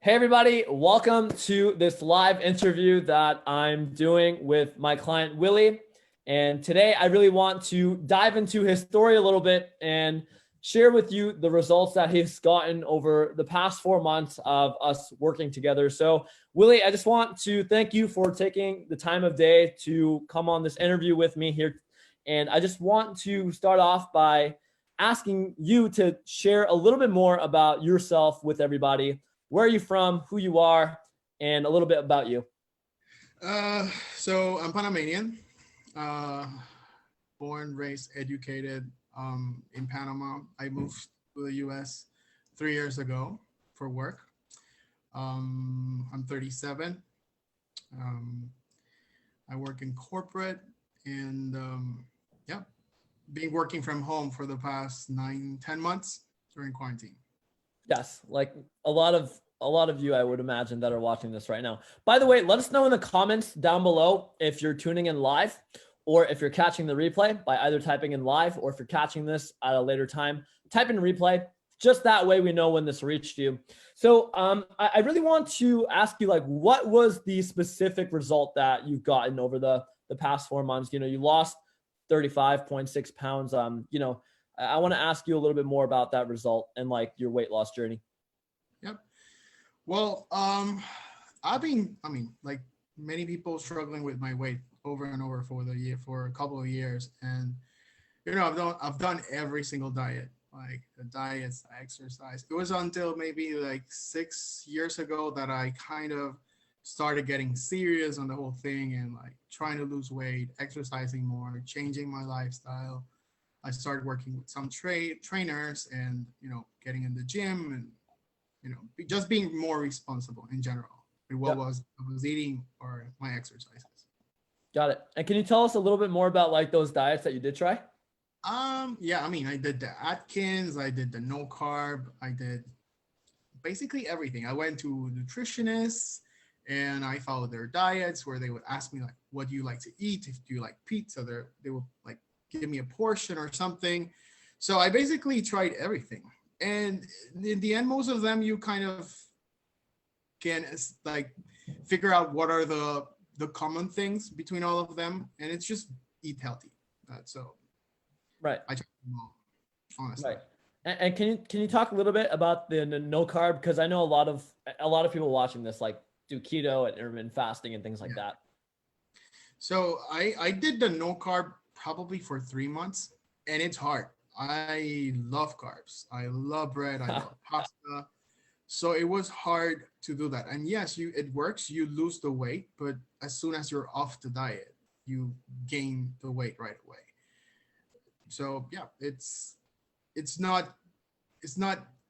Hey everybody, welcome to this live interview that I'm doing with my client Willy. And today I really want to dive into his story a little bit and share with you the results that he's gotten over the past 4 months of us working together. So Willy, I just want to thank you for taking the time of day to come on this interview with me here. And I just want to start off by asking you to share a little bit more about yourself with everybody. Where are you from, who you are, and a little bit about you. So I'm Panamanian, uh, born, raised, educated in Panama. I moved to the US 3 years ago for work. I'm 37. Um, I work in corporate and yeah, been working from home for the past 9, 10 months during quarantine. Yes, like a lot of you, I would imagine, that are watching this right now. By the way, let us know in the comments down below if you're tuning in live or if you're catching the replay by either typing in live, or if you're catching this at a later time, type in replay. Just that way we know when this reached you. So I really want to ask you, like, what was the specific result that you've gotten over the past 4 months? You lost 35.6 pounds. I want to ask you a little bit more about that result and like your weight loss journey. Yep. Well, I mean, like many people struggling with my weight over and over for a couple of years, and I've done every single diet, like the diets, the exercise. It was until maybe like 6 years ago that I kind of started getting serious on the whole thing and like trying to lose weight, exercising more, changing my lifestyle. I started working with some trainers and getting in the gym and just being more responsible in general with what Yep. was I was eating or my exercises. Got it. And can you tell us a little bit more about like those diets that you did try? Yeah, I mean, I did the Atkins, I did the no carb, I did basically everything. I went to nutritionists and I followed their diets where they would ask me like, what do you like to eat? If do you like pizza, they would like give me a portion or something. So I basically tried everything. And in the end, most of them you kind of can like figure out what are the common things between all of them, and it's just eat healthy. So Right. I try them all, honestly. Right. And can you talk a little bit about the no carb? Because I know a lot of people watching this like do keto and intermittent fasting and things like Yeah. that. So I did the no carb probably for 3 months, and it's hard. I love carbs. I love bread. I love pasta. So it was hard to do that. And yes, it works. You lose the weight, but as soon as you're off the diet, you gain the weight right away. So yeah, it's not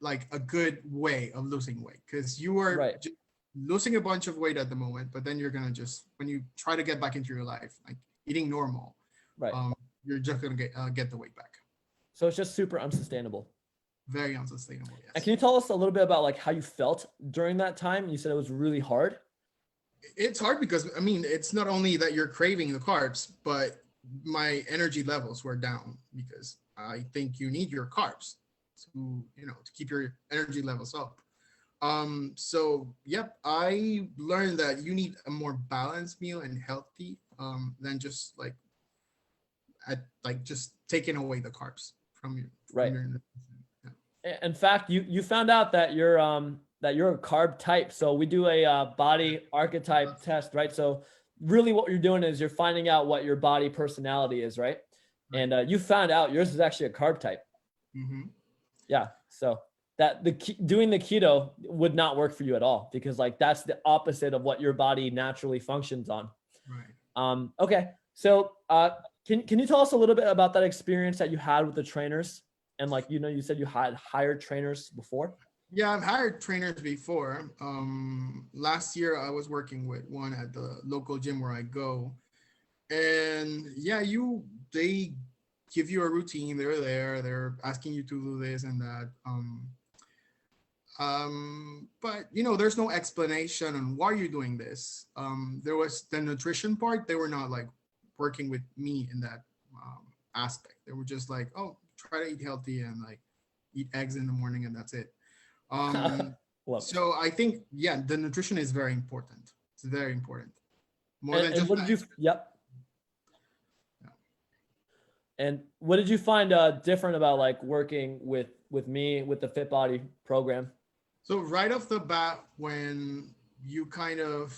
like a good way of losing weight because you are Right. just losing a bunch of weight at the moment, but then you're gonna just when you try to get back into your life, like eating normal, Right. um, you're just gonna get the weight back. So it's just super unsustainable. Very unsustainable. And can Yes, you tell us a little bit about like how you felt during that time? You said it was really hard. it's hard because I mean it's not only that you're craving the carbs, but my energy levels were down because I think you need your carbs to keep your energy levels up. So yep, I learned that you need a more balanced meal and healthy than just like just taking away the carbs from Right. your nutrition. Yeah. In fact, you found out that you're a carb type. So we do a body archetype test, right? So really, what you're doing is you're finding out what your body personality is, right? Right. And you found out yours is actually a carb type. Mm-hmm. Yeah. So that doing the keto would not work for you at all because like that's the opposite of what your body naturally functions on. Right. Okay. So can you tell us a little bit about that experience that you had with the trainers? And like you said you had hired trainers before. Yeah, I've hired trainers before. Last year I was working with one at the local gym where I go, and yeah, they give you a routine. They're there. They're asking you to do this and that. But there's no explanation on why you're doing this. There was the nutrition part. They were not like working with me in that aspect. They were just like, oh, try to eat healthy and like eat eggs in the morning and that's it. Um, Love it. So I think, yeah, the nutrition is very important. It's very important. More than And just what did you? that. Yep. Yeah. And what did you find different about like working with me with the Fit Body program? So right off the bat, when you kind of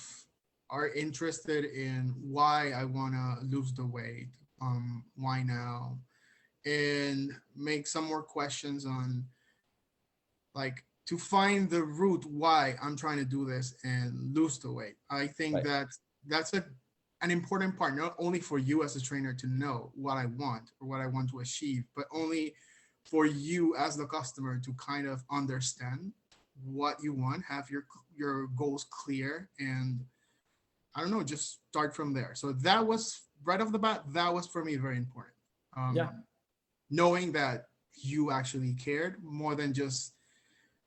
are interested in why I want to lose the weight, why now, and make some more questions on like to find the root why I'm trying to do this and lose the weight. I think Right. that that's an important part, not only for you as a trainer to know what I want or what I want to achieve, but only for you as the customer to kind of understand what you want, have your goals clear, and I don't know, just start from there. So that was right off the bat. That was for me very important. Yeah. Knowing that you actually cared more than just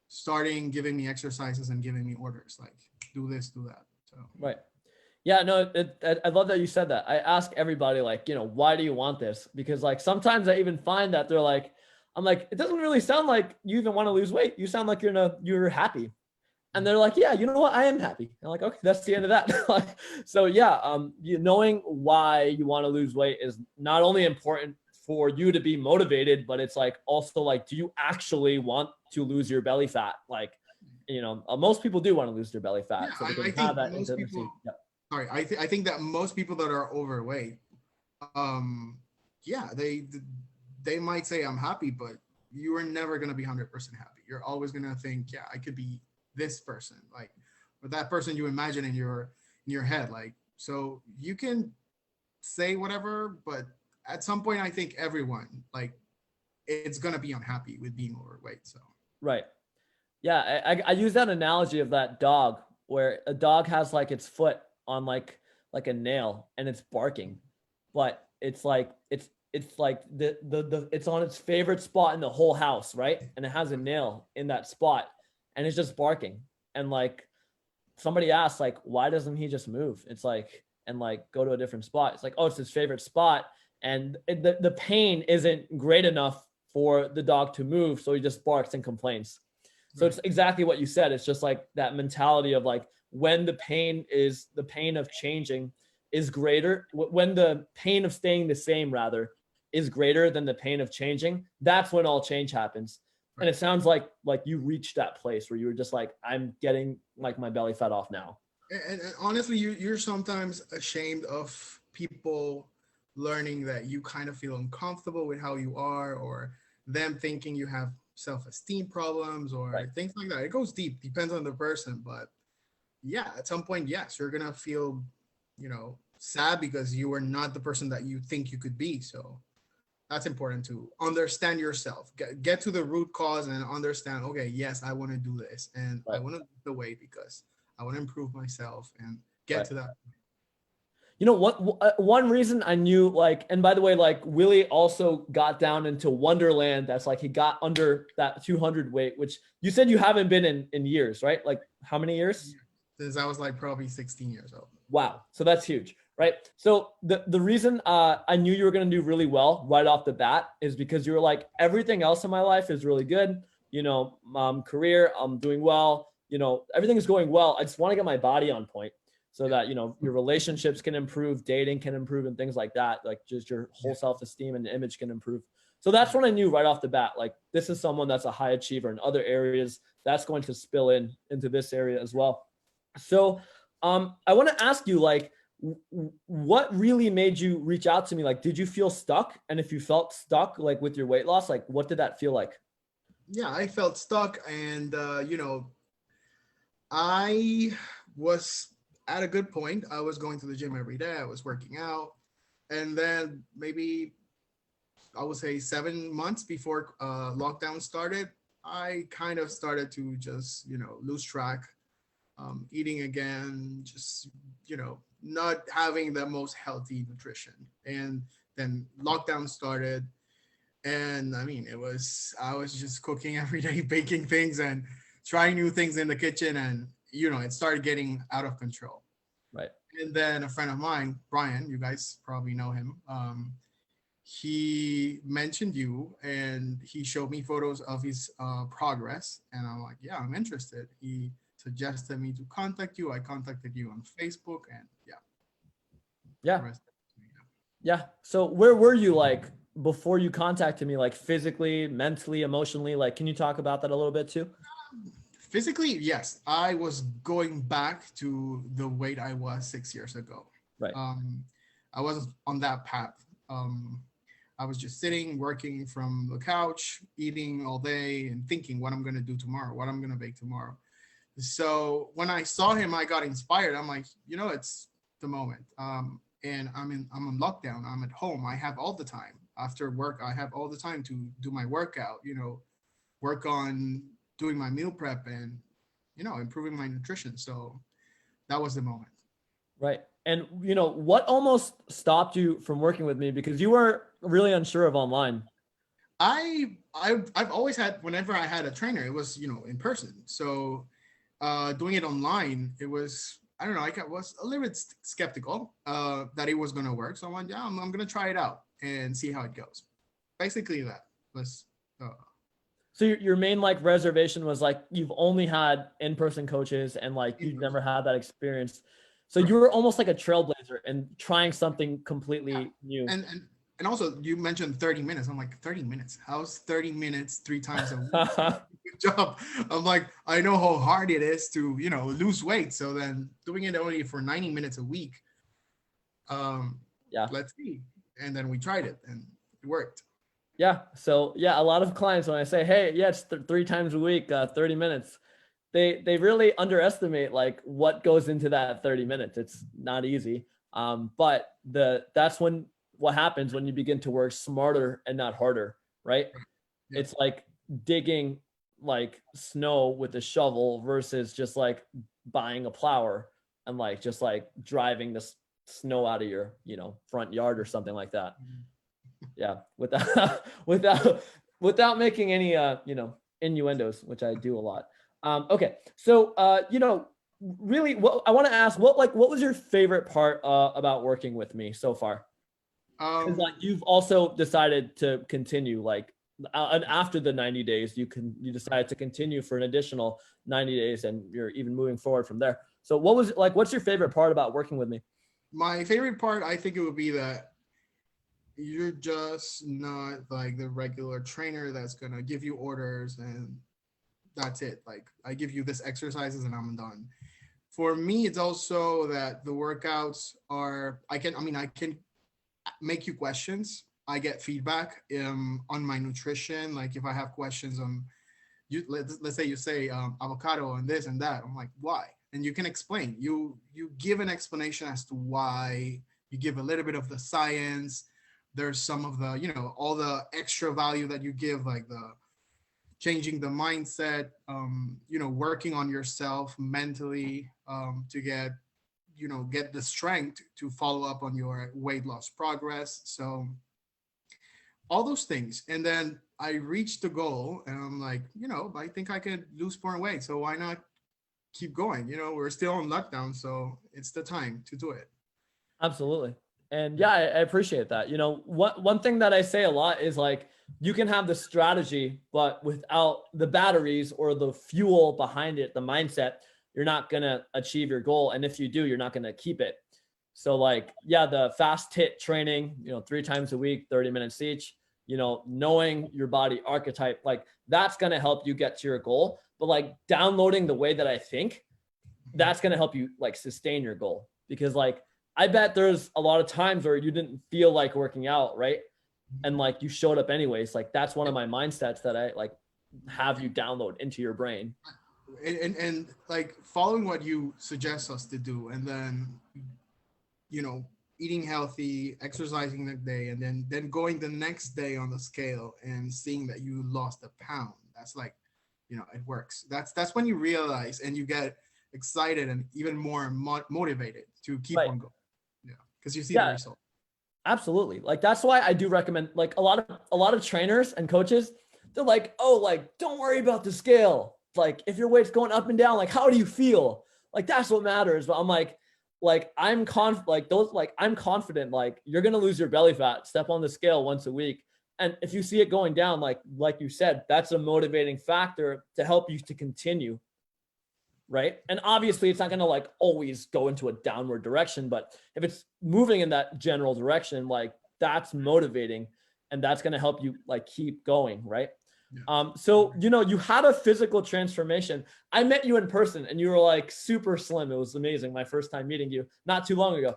starting giving me exercises and giving me orders like do this, do that. So Right. Yeah, no, I love that you said that. I ask everybody, like, why do you want this? Because like sometimes I even find that they're like, I'm like, it doesn't really sound like you even want to lose weight. You sound like you're happy. And they're like, yeah, you know what? I am happy. I'm like, okay, that's the end of that. Like, so yeah, knowing why you want to lose weight is not only important for you to be motivated, but it's like also like, do you actually want to lose your belly fat? Like, most people do want to lose their belly fat, yeah, so they can I have think that most intimacy. people, Yeah. sorry, I think that most people that are overweight, yeah, they might say I'm happy, but you are never going to be 100% happy. You're always going to think, yeah, I could be this person, like, or that person you imagine in your head. Like, so you can say whatever, but at some point I think everyone, like, it's going to be unhappy with being overweight. So Right. Yeah, I use that analogy of that dog where a dog has like its foot on like a nail and it's barking, but it's like it's like the it's on its favorite spot in the whole house, right? And it has a nail in that spot and it's just barking. And like somebody asked, like, why doesn't he just move? It's like, and like go to a different spot. It's like, oh, it's his favorite spot. And the pain isn't great enough for the dog to move. So he just barks and complains. So it's exactly what you said. It's just like that mentality of like when the pain of changing is greater, when the pain of staying the same rather is greater than the pain of changing, that's when all change happens. And it sounds like you reached that place where you were just like, I'm getting like my belly fat off now. and honestly, you're sometimes ashamed of people learning that you kind of feel uncomfortable with how you are, or them thinking you have self-esteem problems or Right. things like that. It goes deep, depends on the person, but yeah, at some point, yes, you're gonna feel, sad because you are not the person that you think you could be. So that's important to understand yourself, get to the root cause and understand, okay, yes, I want to do this and I Right. want to lose the weight because I want to improve myself and get Right. to that. What one reason I knew, like, and by the way, like Willy also got down into ONE-Derland. That's like he got under that 200 weight, which you said you haven't been in years, right? Like how many years? Since I was like probably 16 years old. Wow. So that's huge, right? So the reason I knew you were going to do really well right off the bat is because you were like, everything else in my life is really good. Career, I'm doing well. Everything is going well. I just want to get my body on point so that, your relationships can improve, dating can improve, and things like that. Like just your whole self-esteem and image can improve. So that's when I knew right off the bat, like this is someone that's a high achiever in other areas that's going to spill into this area as well. So I want to ask you, like, what really made you reach out to me? Like, did you feel stuck? And if you felt stuck, like with your weight loss, like what did that feel like? Yeah, I felt stuck, and I was at a good point. I was going to the gym every day. I was working out, and then maybe I would say 7 months before lockdown started, I kind of started to just lose track, eating again, just not having the most healthy nutrition, and then lockdown started. And I mean, I was just cooking every day, baking things and trying new things in the kitchen. And, it started getting out of control. Right. And then a friend of mine, Brian, you guys probably know him. he mentioned you and he showed me photos of his progress, and I'm like, yeah, I'm interested. He suggested me to contact you. I contacted you on Facebook, and yeah, the Yeah. rest. Yeah. So where were you like before you contacted me, like physically, mentally, emotionally? Like, can you talk about that a little bit too? Physically, yes, I was going back to the weight I was 6 years ago. Right. Um, I was on that path. I was just sitting, working from the couch, eating all day, and thinking what I'm gonna do tomorrow, what I'm gonna bake tomorrow. So when I saw him, I got inspired. I'm like, it's the moment. And I'm in lockdown. I'm at home. I have all the time. After work, I have all the time to do my workout. Work on doing my meal prep and improving my nutrition. So that was the moment. Right. And what almost stopped you from working with me because you were really unsure of online. I've always had, whenever I had a trainer, it was in person. So doing it online, it was, I don't know, I was a little bit skeptical that it was going to work. So I'm like, yeah, I'm going to try it out and see how it goes. Basically that was So your main like reservation was like you've only had in-person coaches and like you've never had that experience. So you were almost like a trailblazer and trying something completely new. And also you mentioned 30 minutes. I'm like, 30 minutes? How's 30 minutes 3 times a week? Good job. I'm like, I know how hard it is to, lose weight. So then doing it only for 90 minutes a week. Yeah. Let's see. And then we tried it and it worked. Yeah. So yeah, a lot of clients, when I say, hey, yeah, it's 3 times a week, 30 minutes, they really underestimate like what goes into that 30 minutes. It's not easy. But that's what happens when you begin to work smarter and not harder, right? Yeah. It's like digging like snow with a shovel versus just like buying a plower and like just like driving the snow out of your front yard or something like that. Yeah, without without making any innuendos, which I do a lot. Okay, so really, what I want to ask, what was your favorite part about working with me so far? Because like you've also decided to continue, like, and after the 90 days, you decided to continue for an additional 90 days, and you're even moving forward from there. So what's your favorite part about working with me? My favorite part, I think it would be that you're just not like the regular trainer that's gonna give you orders and that's it. Like, I give you this exercises and I'm done. For me, it's also that the workouts are, I can make you questions. I get feedback on my nutrition. Like if I have questions on let's say you say avocado and this and that, I'm like, why? And you can explain. You give an explanation as to why. You give a little bit of the science. There's some of the all the extra value that you give, like the changing the mindset, working on yourself mentally to get the strength to follow up on your weight loss progress. So all those things. And then I reached the goal and I'm like, I think I could lose more weight. So why not keep going? We're still on lockdown, so it's the time to do it. Absolutely. And yeah, I appreciate that. One thing that I say a lot is like, you can have the strategy, but without the batteries or the fuel behind it, the mindset, you're not going to achieve your goal. And if you do, you're not going to keep it. So like, yeah, the fast HIT training, 3 times a week, 30 minutes each, knowing your body archetype, like that's going to help you get to your goal. But like downloading the way that I think, that's going to help you like sustain your goal. Because like, I bet there's a lot of times where you didn't feel like working out, right? And like you showed up anyways. Like that's one of my mindsets that I like have you download into your brain. And like following what you suggest us to do, and then eating healthy, exercising that day, and then going the next day on the scale and seeing that you lost a pound. That's like, it works. That's when you realize and you get excited and even more motivated to keep on going. Yeah, because you see the result. Absolutely. Like that's why I do recommend, like a lot of trainers and coaches, they're like, oh, like don't worry about the scale. Like if your weight's going up and down, like how do you feel? Like that's what matters. But I'm like, like I'm confident, like you're gonna lose your belly fat, step on the scale once a week. And if you see it going down, like you said, that's a motivating factor to help you to continue, right? And obviously it's not going to like always go into a downward direction, but if it's moving in that general direction, like that's motivating and that's going to help you like keep going, right? Yeah. So you had a physical transformation. I met you in person and you were like super slim. It was amazing. My first time meeting you not too long ago.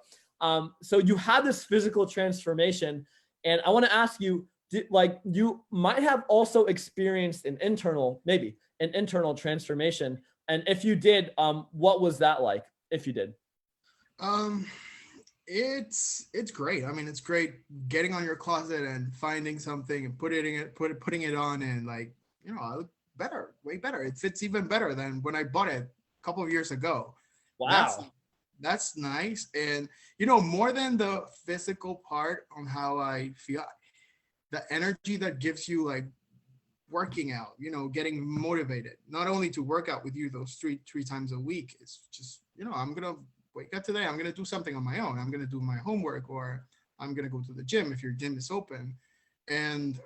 So you had this physical transformation, and I want to ask you, like you might have also experienced maybe an internal transformation, and if you did, what was that like? If you did. Um, it's great. I mean, it's great getting on your closet and finding something and putting it on, and like, I look better, way better. It fits even better than when I bought it a couple of years ago. That's Wow. that's nice. And more than the physical part on how I feel, the energy that gives you like working out, getting motivated, not only to work out with you those three times a week. It's just, I'm gonna wake up today, I'm gonna do something on my own, I'm gonna do my homework, or I'm gonna go to the gym if your gym is open. And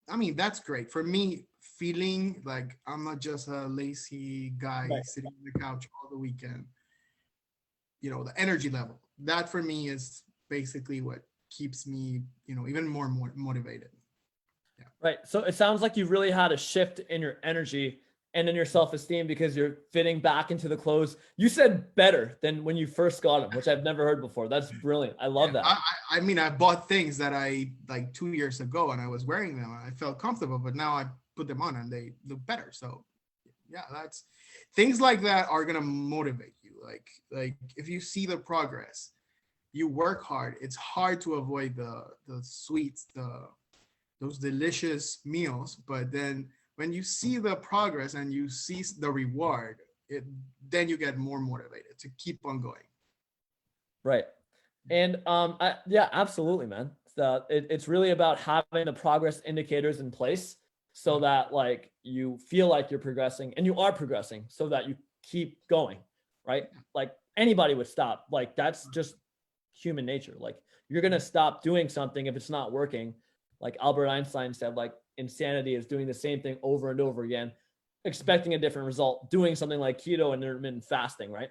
I mean, that's great for me, feeling like I'm not just a lazy guy Right. sitting on the couch all the weekend. The energy level, that for me is basically what keeps me, even more motivated. Yeah. Right. So it sounds like you really had a shift in your energy and in your self-esteem because you're fitting back into the clothes. You said better than when you first got them, which I've never heard before. That's brilliant. I Yeah, love that. I mean, I bought things that I like 2 years ago, and I was wearing them and I felt comfortable, but now I put them on and they look better. So yeah, that's things like that are gonna motivate you. Like if you see the progress, you work hard. It's hard to avoid the sweets, those delicious meals, but then when you see the progress and you see the reward, then you get more motivated to keep on going. Right. And yeah, absolutely, man. It's really about having the progress indicators in place so that like you feel like you're progressing and you are progressing so that you keep going, right? Like anybody would stop. Like that's just human nature. Like you're going to stop doing something if it's not working. Like Albert Einstein said, like insanity is doing the same thing over and over again, expecting a different result, doing something like keto and intermittent fasting, right?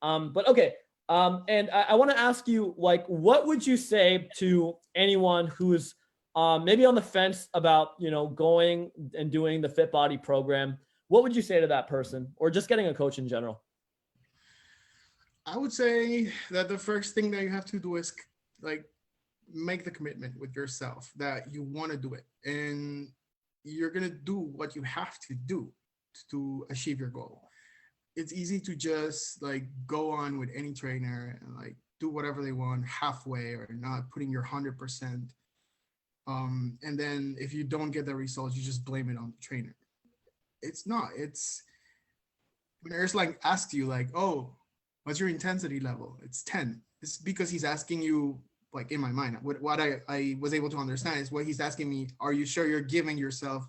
But okay, and I want to ask you, like, what would you say to anyone who's maybe on the fence about, going and doing the Fit Body program? What would you say to that person, or just getting a coach in general? I would say that the first thing that you have to do is like make the commitment with yourself that you want to do it, and you're gonna do what you have to do to achieve your goal. It's easy to just like go on with any trainer and like do whatever they want halfway or not putting your 100%. And then if you don't get the results, you just blame it on the trainer. It's not. It's when Irslan asks you like, "Oh, what's your intensity level?" It's 10. It's because he's asking you, like in my mind, what I was able to understand is what he's asking me, are you sure you're giving yourself,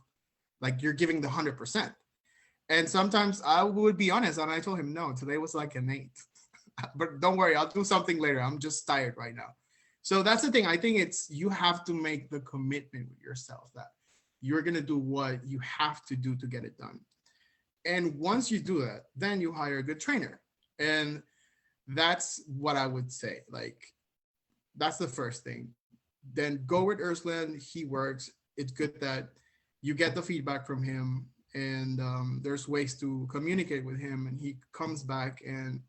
like you're giving the 100%? And sometimes I would be honest, and I told him, no, today was like an 8. But don't worry, I'll do something later. I'm just tired right now. So that's the thing. I think you have to make the commitment with yourself that you're going to do what you have to do to get it done. And once you do that, then you hire a good trainer. And that's what I would say. Like, that's the first thing. Then go with Irslan. He works. It's good that you get the feedback from him, and there's ways to communicate with him, and he comes back and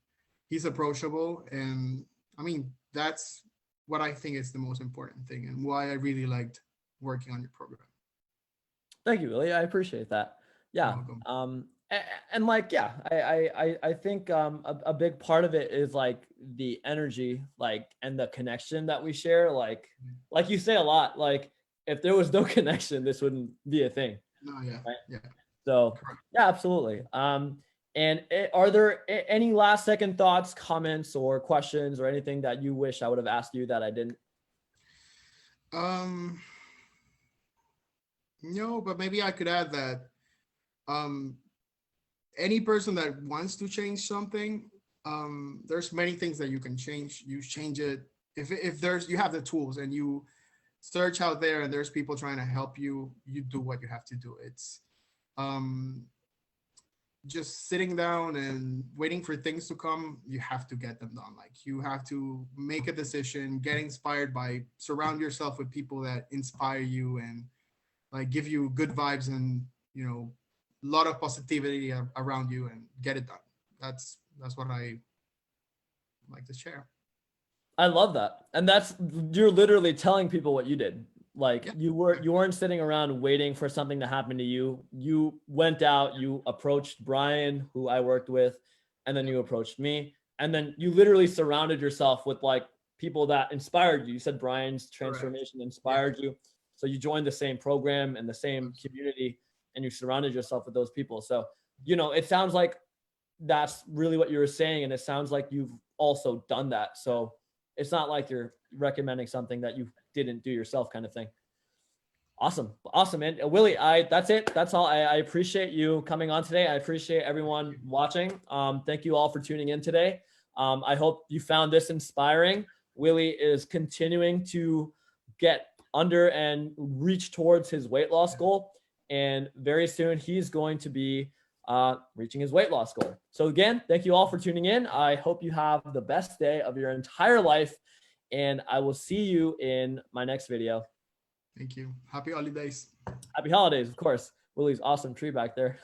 he's approachable. And I mean, that's what I think is the most important thing and why I really liked working on your program. Thank you, Willie. I appreciate that. You're Yeah. welcome. And like, yeah, I think a big part of it is like the energy, like, and the connection that we share. Like you say a lot, like if there was no connection, this wouldn't be a thing. No, yeah, Right. yeah. So Correct. yeah, absolutely. And are there any last second thoughts, comments, or questions, or anything that you wish I would have asked you that I didn't? Um, no, but maybe I could add that um, any person that wants to change something, there's many things that you can change. You change it if there's you have the tools and you search out there and there's people trying to help you. You do what you have to do. It's um, just sitting down and waiting for things to come. You have to get them done. Like you have to make a decision, get inspired by surround yourself with people that inspire you and like give you good vibes and a lot of positivity around you and get it done. That's what I like to share. I love that. And you're literally telling people what you did. Like Yeah. you weren't sitting around waiting for something to happen to you. You went out, you approached Brian, who I worked with, and then you approached me. And then you literally surrounded yourself with like people that inspired you. You said Brian's transformation inspired you. So you joined the same program and the same community and you surrounded yourself with those people. So, it sounds like that's really what you were saying. And it sounds like you've also done that. So it's not like you're recommending something that you didn't do yourself kind of thing. Awesome, man. Willy, that's it. That's all. I appreciate you coming on today. I appreciate everyone watching. Thank you all for tuning in today. I hope you found this inspiring. Willy is continuing to get under and reach towards his weight loss goal. And very soon he's going to be reaching his weight loss goal. So again, thank you all for tuning in. I hope you have the best day of your entire life. And I will see you in my next video. Thank you. Happy holidays. Happy holidays, of course. Willy's awesome tree back there.